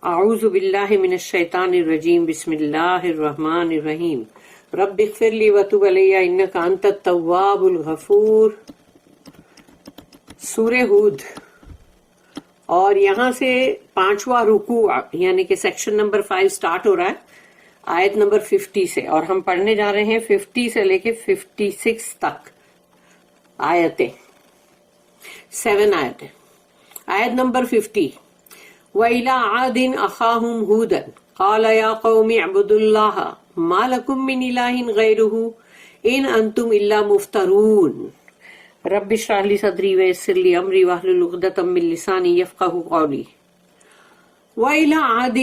اعوذ باللہ من الشیطان الرجیم بسم اللہ الرحمن الرحیم رب اغفر لی وتب علی انک انت التواب الغفور. سورہ ہود، اور یہاں سے 5واں رکوع یعنی کہ سیکشن نمبر 5 سٹارٹ ہو رہا ہے آیت نمبر 50 سے، اور ہم پڑھنے جا رہے ہیں 50 سے لے کے 56 تک آیتیں، 7 آیتیں. آیت نمبر 50. وَإِلَىٰ عَادٍ أَخَاهُمْ هُودًا قَالَ يَا قَوْمِ اعْبُدُوا اللَّهَ مَا لَكُم مِّنْ إِلَٰهٍ غَيْرُهُ إِنْ أَنْتُمْ إِلَّا مُفْتَرُونَ. رب اشرح لي صدري ويسر لي أمري واحلل عقدة من لساني يفقهوا قولي. وَإِلَىٰ عَادٍ،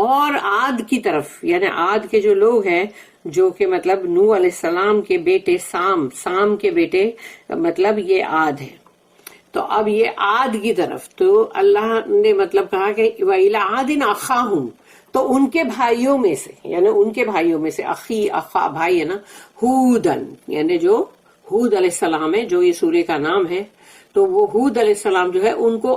اور عاد کی طرف، یعنی عاد کے جو لوگ ہیں جو کہ مطلب نوح علیہ السلام کے بیٹے سام کے بیٹے، مطلب یہ عاد ہے. تو اب یہ عاد کی طرف تو اللہ نے مطلب کہا کہ وَإِلَىٰ عَادٍ أَخَاهُمْ، تو ان کے بھائیوں میں سے، یعنی ان کے بھائیوں میں سے، اخی اخا بھائی ہے نا، ہودن یعنی جو ہود علیہ السلام ہے، جو یہ سورہ کا نام ہے، تو وہ ہود علیہ السلام جو ہے ان کو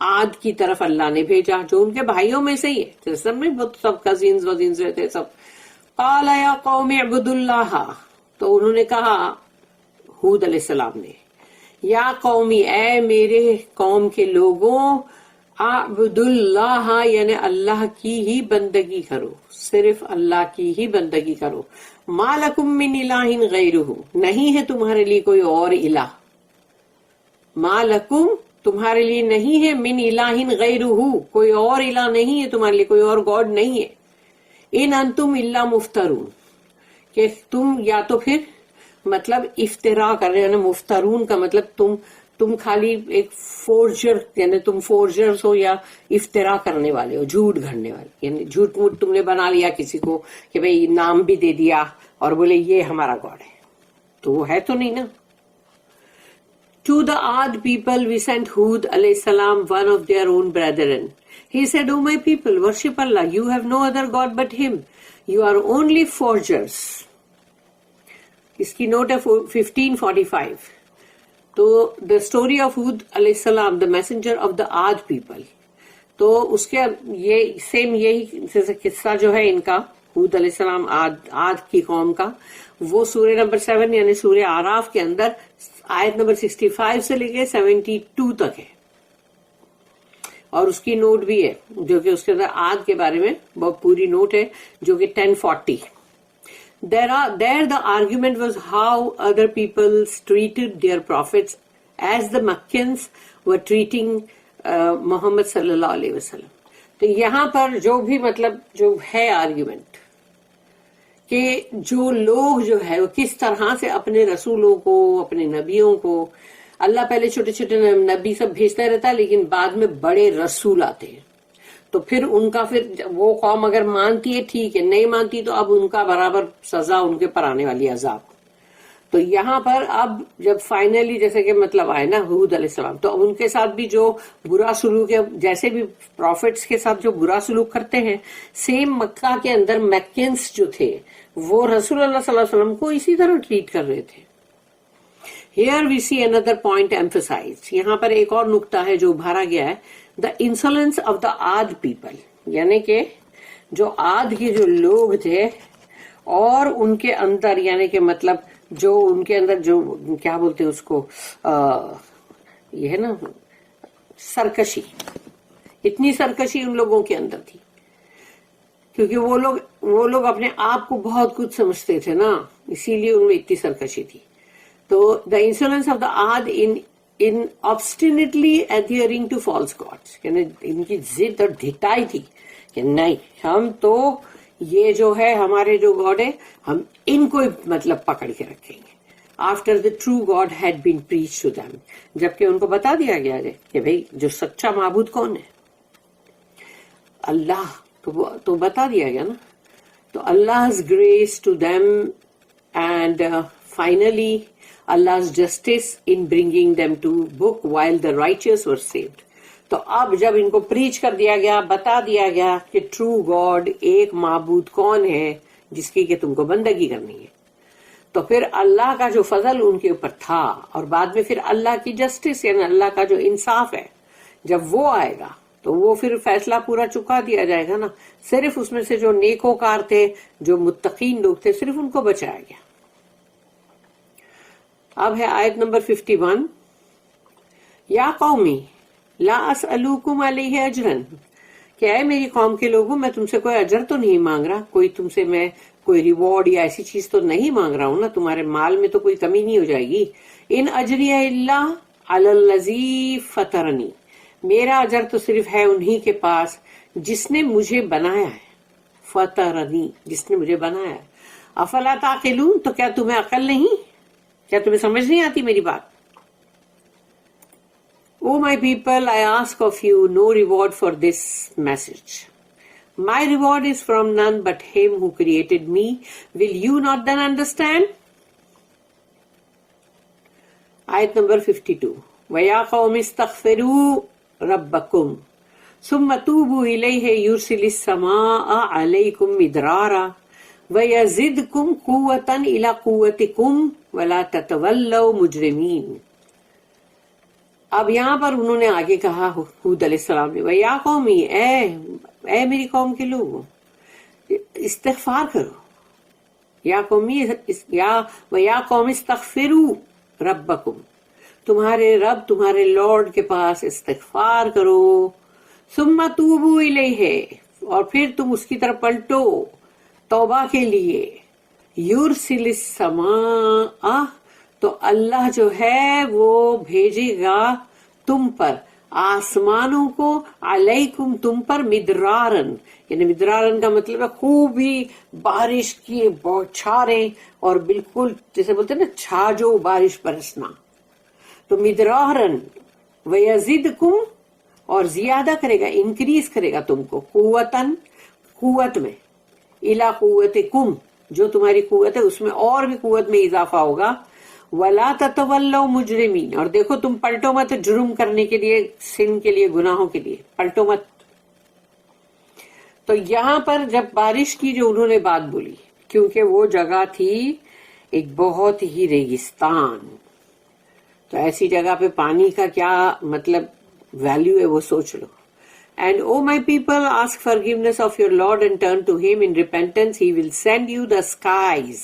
عاد کی طرف اللہ نے بھیجا، جو ان کے بھائیوں میں سے ہی ہے، سب میں سب کزنز وزنز رہتے سب. قال یا قوم اعبدوا اللہ، تو انہوں نے کہا ہود علیہ السلام نے، یا قومی اے میرے قوم کے لوگوں، اعبدوا اللہ یعنی اللہ کی ہی بندگی کرو، صرف اللہ کی ہی بندگی کرو. ما لکم من الہ غیرہ، نہیں ہے تمہارے لیے کوئی اور الہ. ما لکم تمہارے لیے نہیں ہے، من الہ غیرہ کوئی اور الہ نہیں ہے تمہارے لیے، کوئی اور گاڈ نہیں ہے. ان انتم الا مفترون، کہ تم یا تو پھر مطلب افترا کر رہے ہو. مفترون کا مطلب تم خالی ایک فورجر، یعنی تم فورجرز ہو یا افترا کرنے والے ہو، جھوٹ گھڑنے والے، یعنی جھوٹ موٹ تم نے بنا لیا کسی کو کہ بھئی نام بھی دے دیا اور بولے یہ ہمارا گاڈ ہے، تو وہ ہے تو نہیں نا. To the Ad people we sent Hud alayhi salam, one of their own brethren. He said, O my people, worship Allah. You have no other God but Him. You are only forgers. اس کی note ہے 1545. تو the story of ہود علیہ السلام، the messenger of the آد people. تو اس کے یہ same یہی قصہ جو ہے ان کا، ہود علیہ السلام آد کی قوم کا، وہ سورہ نمبر 7 یعنی سورہ اعراف کے اندر آیت نمبر 65 سے لے کے 72 تک ہے. اور اس کی نوٹ بھی ہے جو کہ اس کے اندر آد کے بارے میں بہت پوری نوٹ ہے، جو کہ 1040. There the argument was how other peoples treated their prophets as the Makkans were treating Muhammad صلی اللہ علیہ وسلم. تو یہاں پر جو بھی مطلب جو ہے آرگیومنٹ کہ جو لوگ جو ہے وہ کس طرح سے اپنے رسولوں کو، اپنے نبیوں کو، اللہ پہلے چھوٹے چھوٹے نبی سب بھیجتا رہتا لیکن بعد میں بڑے رسول آتے ہیں، تو پھر ان کا پھر وہ قوم اگر مانتی ہے ٹھیک ہے، نہیں مانتی تو اب ان کا برابر سزا ان کے پر آنے والی عذاب. تو یہاں پر اب جب فائنلی جیسے کہ مطلب آئے نا ہود علیہ السلام، تو اب ان کے ساتھ بھی جو برا سلوک ہے، جیسے بھی پروفٹس کے ساتھ جو برا سلوک کرتے ہیں، سیم مکہ کے اندر میکنس جو تھے وہ رسول اللہ صلی اللہ علیہ وسلم کو اسی طرح ٹریٹ کر رہے تھے. Here we see another point emphasized. یہاں پر ایک اور نقطہ ہے جو ابھارا گیا ہے، the insolence of the Ad people، یعنی کہ جو عاد کے جو لوگ تھے اور ان کے اندر، یعنی کہ مطلب جو ان کے اندر جو کیا بولتے ہیں اس کو، یہ ہے نا سرکشی، اتنی سرکشی ان لوگوں کے اندر تھی کیونکہ وہ لوگ اپنے آپ کو بہت کچھ سمجھتے تھے نا، اسی لیے ان میں اتنی سرکشی تھی. تو the insolence of the Ad in obstinately adhering to false gods، یعنی ان کی ضد اور ڈھٹائی تھی کہ نہیں، ہم تو یہ جو ہے ہمارے جو گاڈ ہے ہم ان کو مطلب پکڑ کے رکھیں گے. After the true God had been preach to them, جبکہ ان کو بتا دیا گیا ہے کہ بھئی جو سچا معبود کون ہے، اللہ. تو بتا دیا گیا نا. تو Allah's grace to them and finally Allah's justice in bringing them to book while the righteous were saved. تو اب جب ان کو پریچ کر دیا گیا، بتا دیا گیا کہ ٹرو گاڈ ایک معبود کون ہے جس کی کہ تم کو بندگی کرنی ہے، تو پھر اللہ کا جو فضل ان کے اوپر تھا، اور بعد میں پھر اللہ کی جسٹس یعنی اللہ کا جو انصاف ہے، جب وہ آئے گا تو وہ پھر فیصلہ پورا چکا دیا جائے گا نا. صرف اس میں سے جو نیکوکار تھے، جو متقین لوگ تھے، صرف ان کو بچایا گیا. اب ہے آیت نمبر 51. یا قومی لا اسألوکم علیہ اجرن، کہ اے میری قوم کے لوگوں، میں تم سے کوئی اجر تو نہیں مانگ رہا، کوئی تم سے میں کوئی ریوارڈ یا ایسی چیز تو نہیں مانگ رہا ہوں نا، تمہارے مال میں تو کوئی کمی نہیں ہو جائے گی. ان اجری الا علی الذی فطرنی، میرا اجر تو صرف ہے انہی کے پاس جس نے مجھے بنایا ہے. فطرنی، جس نے مجھے بنایا ہے. افلا تعقلون، تو کیا تمہیں عقل نہیں؟ کیا تمہیں سمجھ نہیں آتی میری بات؟ O my people, I ask of you no reward for this message. My reward is from none but him who created me. Will you not then understand? Ayat number 52. وَيَا قَوْمِ اسْتَغْفِرُوا رَبَّكُمْ ثُمَّ تُوبُوا إِلَيْهِ يُرْسِلِ السَّمَاءَ عَلَيْكُمْ مِدْرَارًا وَيَزِدْكُمْ قُوَّةً إِلَى قُوَّتِكُمْ وَلَا تَتَوَلَّوْا مُجْرِمِينَ. اب یہاں پر انہوں نے آگے کہا ہود علیہ السلام نے، وَيَا قَوْمِ، اے میری قوم کے لوگوں، استغفار کرو. یا قومی، وَيَا قَوْمِ اسْتَغْفِرُوا رَبَّكُمْ، تمہارے رب، تمہارے لارڈ کے پاس استغفار کرو. ثُمَّ تُوبُوا إِلَيْهِ، اور پھر تم اس کی طرف پلٹو توبہ کے لیے. يُرْسِلِ السَّمَاءَ، تو اللہ جو ہے وہ بھیجے گا تم پر آسمانوں کو، علیکم تم پر، مدرارن، یعنی مدرارن کا مطلب ہے خوب ہی بارش کی بوچھاریں، اور بالکل جیسے بولتے ہیں نا چھاجو بارش برسنا. تو مدرارن ویزدکم، اور زیادہ کرے گا، انکریز کرے گا تم کو، قوتن، قوت میں، الا قوتکم، جو تمہاری قوت ہے اس میں اور بھی قوت میں اضافہ ہوگا. وَلَا تَتَوَلَّوْا مُجْرِمِينَ، اور دیکھو تم پلٹو مت جرم کرنے کے لیے، سن کے لیے، گناہوں کے لیے پلٹو مت. تو یہاں پر جب بارش کی جو انہوں نے بات بولی، کیونکہ وہ جگہ تھی ایک بہت ہی ریگستان، تو ایسی جگہ پہ پانی کا کیا مطلب ویلیو ہے وہ سوچ لو. And O my people, ask forgiveness of your Lord and turn to him in repentance. He will send you the skies,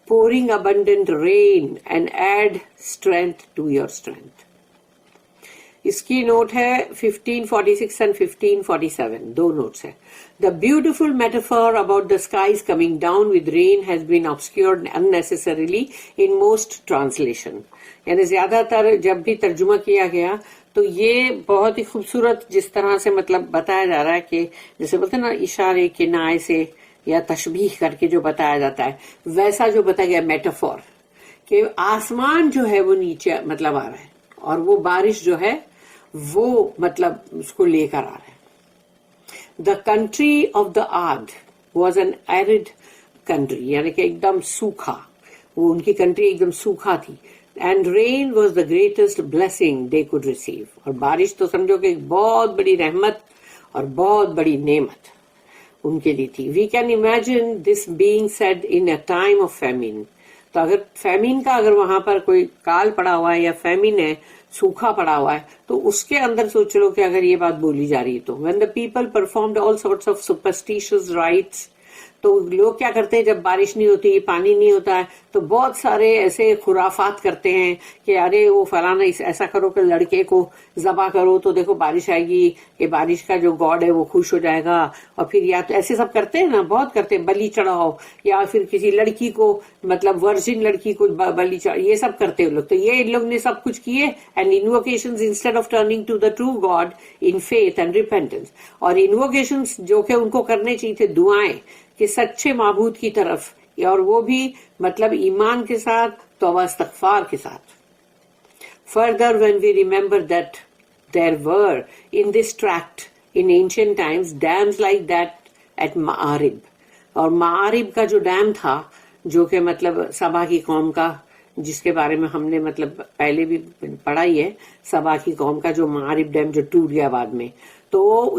pouring abundant rain, and add strength to your strength. اس کی note ہے 1546 and 1547, do notice ہیں. The beautiful metaphor about the skies coming down with rain has been obscured unnecessarily in most translation. یعنی زیادہ تر جب بھی ترجمہ کیا گیا تو یہ بہت ہی خوبصورت جس طرح سے مطلب بتایا جا رہا ہے کہ جیسے بولتے ہیں نا اشارے کنائے سے یا تشبیہ کر کے جو بتایا جاتا ہے، ویسا جو بتایا گیا میٹافور، کہ آسمان جو ہے وہ نیچے مطلب آ رہا ہے، اور وہ بارش جو ہے وہ مطلب اس کو لے کر آ رہا ہے. دا کنٹری آف دا آد واز این ایرڈ کنٹری، یعنی کہ ایک دم سوکھا، وہ ان کی کنٹری ایک دم سوکھا تھی. And rain was the greatest blessing they could receive, اور بارش تو سمجھو کہ ایک بہت بڑی رحمت اور بہت بڑی نعمت ان کے لیے تھی. We can imagine this being said in a time of famine. تو اگر فیمین کا اگر وہاں پر کوئی کال پڑا ہوا ہے یا فیمین ہے، سوکھا پڑا ہوا ہے، تو اس کے اندر سوچ لو کہ اگر یہ بات بولی جا رہی ہے تو when the people performed all sorts of superstitious rites، تو لوگ کیا کرتے ہیں جب بارش نہیں ہوتی، پانی نہیں ہوتا ہے، تو بہت سارے ایسے خرافات کرتے ہیں کہ ارے وہ فلانا ایسا کرو کہ لڑکے کو ذبح کرو تو دیکھو بارش آئے گی، کہ بارش کا جو گاڈ ہے وہ خوش ہو جائے گا. اور پھر یا تو ایسے سب کرتے ہیں نا، بہت کرتے ہیں، بلی چڑھاؤ، یا پھر کسی لڑکی کو مطلب ورجن لڑکی کو بلی چڑھاؤ، یہ سب کرتے ہیں لوگ. تو یہ ان لوگ نے سب کچھ کیے. And invocations instead of turning to the true God in faith and repentance, اور انووکیشنز جو کہ ان کو کرنے چاہیے تھے، دعائیں کہ سچے معبود کی طرف، اور وہ بھی مطلب ایمان کے ساتھ، توبہ استغفار کے ساتھ. Further, when we remember that there were in this tract in ancient times dams like that at Ma'arib، اور معارب کا جو ڈیم تھا جو کہ مطلب سبا کی قوم کا، جس کے بارے میں ہم نے مطلب پہلے بھی پڑھا ہی ہے، سبا کی قوم کا جو معارب ڈیم جو ٹوٹ گیا بعد میں، تو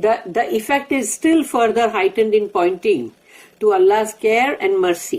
The effect is still further heightened in pointing to Allah's care and mercy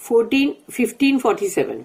1547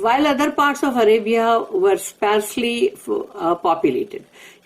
While other parts of Arabia were sparsely populated,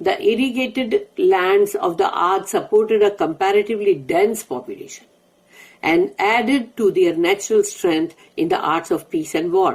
The irrigated lands of the Ad supported a comparatively dense population and added to their natural strength in the arts of peace and war.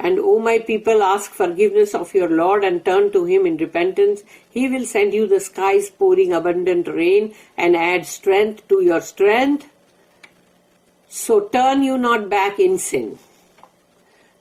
And O my people, ask forgiveness of your Lord and turn to him in repentance. He will send you the skies pouring abundant rain and add strength to your strength. So turn you not back in sin.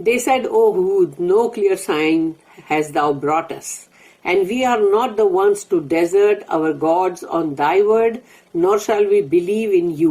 They said, O Hud, no clear sign has thou brought us, and we are not the ones to desert our gods on thy word, nor shall we believe in you.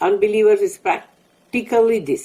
unbelievers is practically this.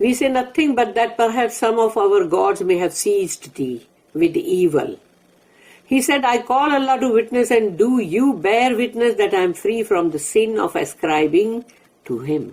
We say nothing but that perhaps some of our gods may have seized thee with evil. He said, I call Allah to witness, and do you bear witness that I am free from the sin of ascribing to him.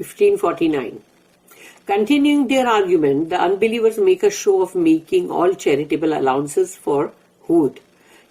1549. Continuing their argument, the unbelievers make a show of making all charitable allowances for Hud.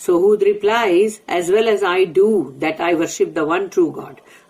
So Hud replies, as well as I do, that I worship the one true God.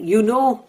you know,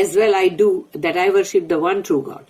as well I do that I worship the one true God,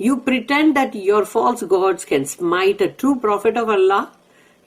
You pretend that your false gods can smite a true prophet of Allah.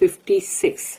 56.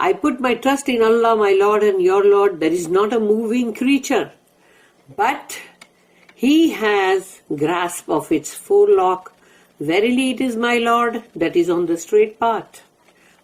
I put my trust in Allah, my Lord and your Lord. There is not a moving creature, but He has grasp of its forelock. Verily it is my Lord that is on the straight path.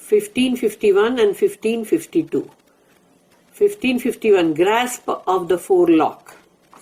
1551 and 1552. 1551 grasp of the forelock,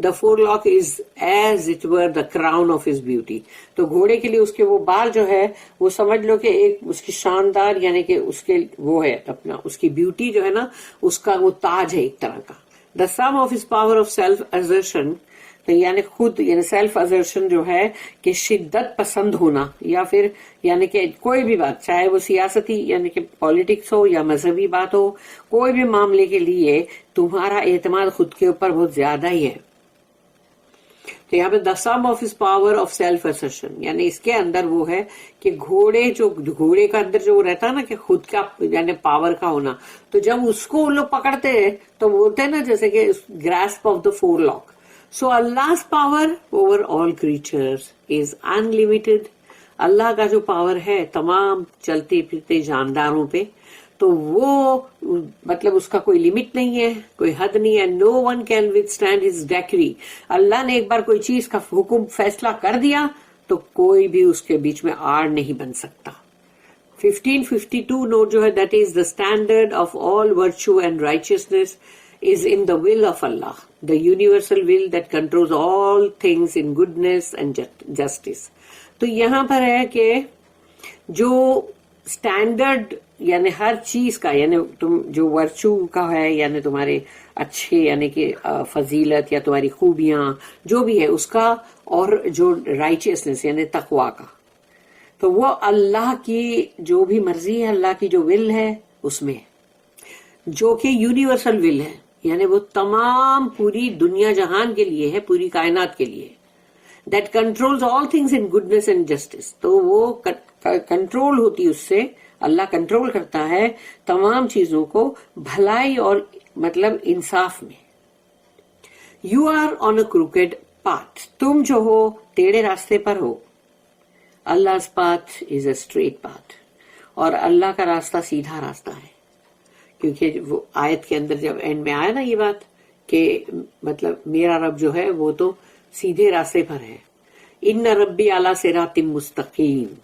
the forelock is as it were the crown of his beauty. تو گھوڑے کے لیے اس کے وہ بال جو ہے وہ سمجھ لو کہ ایک اس کی شاندار یعنی کہ اس کے وہ ہے اپنا اس کی بیوٹی جو ہے نا اس کا وہ تاج ہے ایک طرح کا. The sum of his power of self assertion, تو یعنی خود یعنی سیلف ازرشن جو ہے کہ شدت پسند ہونا یا پھر یعنی کہ کوئی بھی بات چاہے وہ سیاستی یعنی کہ پالیٹکس ہو یا مذہبی بات ہو کوئی بھی معاملے کے لیے تمہارا اعتماد خود کے اوپر بہت زیادہ ہی ہے. تو یہاں پہ the sum of his power of self assertion یعنی اس کے اندر وہ ہے کہ گھوڑے کا اندر جو رہتا ہے نا کہ خود کا یعنی پاور کا ہونا تو جب اس کو ان لوگ پکڑتے ہیں تو بولتے ہیں نا جیسے کہ grasp of the forelock. So Allah's power over all creatures is unlimited. اللہ کا جو پاور ہے تمام چلتے پھرتے جانداروں پہ تو وہ مطلب اس کا کوئی لمٹ نہیں ہے کوئی حد نہیں ہے. No one can withstand his decree. اللہ نے ایک بار کوئی چیز کا حکم فیصلہ کر دیا تو کوئی بھی اس کے بیچ میں آڑ نہیں بن سکتا. 1552 نوٹ جو ہے that is the standard of all virtue and righteousness is in the will of Allah, the universal will that controls all things in goodness and justice. تو یہاں پر ہے کہ جو اسٹینڈرڈ یعنی ہر چیز کا یعنی تم جو ورچو کا ہے یعنی تمہارے اچھے یعنی کہ فضیلت یا تمہاری خوبیاں جو بھی ہے اس کا اور جو رائچیسنس یعنی تقوی کا تو وہ اللہ کی جو بھی مرضی ہے اللہ کی جو ول ہے اس میں جو کہ یونیورسل ول ہے یعنی وہ تمام پوری دنیا جہان کے لیے ہے پوری کائنات کے لیے. That controls all things in goodness and justice تو وہ کنٹرول ہوتی اس سے اللہ کنٹرول کرتا ہے تمام چیزوں کو بھلائی اور مطلب انصاف میں. You are on a crooked path تم جو ہو ٹیڑھے راستے پر ہو. Allah's path is a straight path اور اللہ کا راستہ سیدھا راستہ ہے کیونکہ وہ آیت کے اندر جب اینڈ میں آیا نا یہ بات کہ مطلب میرا رب جو ہے وہ تو سیدھے راستے پر ہے. ان ربی اعلیٰ صراط مستقیم